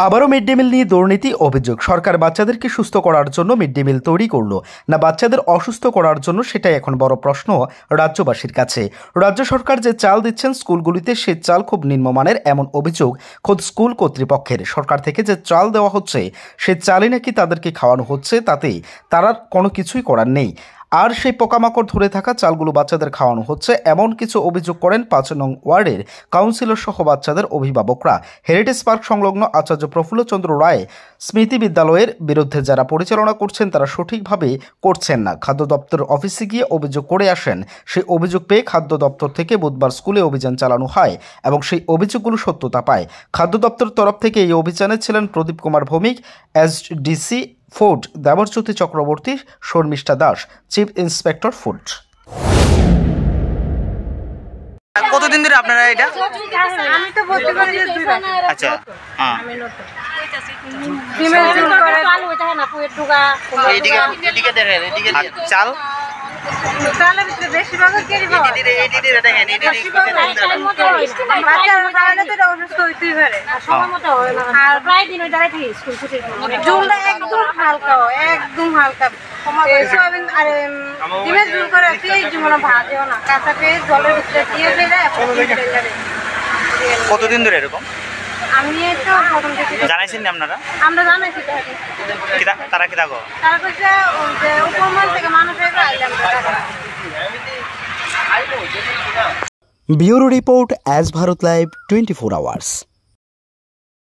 আবারও mid day meal নিয়ে দুর্নীতি অভিযোগ। সরকার বাচ্চাদেরকে সুস্থ করার জন্য মিড ডে মিল তৈরি করলো না বাচ্চাদের অসুস্থ করার জন্য, সেটাই এখন বড় প্রশ্ন রাজ্যবাসীর কাছে। রাজ্য সরকার যে চাল দিচ্ছেন স্কুলগুলিতে, সে চাল খুব নিম্নমানের, এমন অভিযোগ খোদ স্কুল কর্তৃপক্ষের। সরকার থেকে যে চাল দেওয়া হচ্ছে সে চালই নাকি তাদেরকে খাওয়ানো হচ্ছে, তাতে তারা কোনো কিছুই করার নেই। আর সেই পোকামাকড় ধরে থাকা চালগুলো বাচ্চাদের খাওয়ানো হচ্ছে, এমন কিছু অভিযোগ করেন ৫ নং ওয়ার্ডের কাউন্সিলর সহ বাচ্চাদের অভিভাবকরা। হেরিটেজ পার্ক সংলগ্ন আচার্য প্রফুল্লচন্দ্র রায় স্মৃতি বিদ্যালয়ের বিরুদ্ধে যারা পরিচালনা করছেন তারা সঠিকভাবে করছেন না। খাদ্য দপ্তর অফিসে গিয়ে অভিযোগ করে আসেন। সেই অভিযোগ পেয়ে খাদ্য দপ্তর থেকে বুধবার স্কুলে অভিযান চালানো হয় এবং সেই অভিযোগগুলো সত্যতা পায়। খাদ্য দপ্তরের তরফ থেকে এই অভিযানে ছিলেন Pradip Kumar Bhowmik, SDC food Debjyoti Chakraborty, Sharmistha Das, chief inspector food. কতদিন ধরে আপনারা এটা? আমি তো বলতে পারি যে 2 বার। আচ্ছা, হ্যাঁ। আমি নতুন ডিমের ঝোল করে চাল হইতা না পুয়ের টুকা এদিকে দেখেন, এদিকে চাল চালের ভিতরে বেশিরভাগ কেরি পাওয়া এদিকে দেখেন, বাচ্চারা খাওয়ালে তো অসুস্থ হইতেই পারে, সময় মতো হয় না। আর প্রায় দিন ওই দাঁড়াই থাকি স্কুল ছুটির পর। ঝোলটা একদম হালকা হয়, একদম হালকা। সয়াবিন আর ডিমের ঝোল করে পেঁয়াজ যেমন ভাজেও না, কাঁচা পেঁয়াজ জলের ভিতরে দিয়ে ফেলে। কতদিন ধরে এরকম? আমি তো প্রথম থেকে জানাইছেন না আপনারা? আমরা জানাইছি তারা কি থাকো? তারা কইছে যে উপরমহল থেকে মানুষ এসে আইলাম। Bureau report, S Bharat live 24 hours.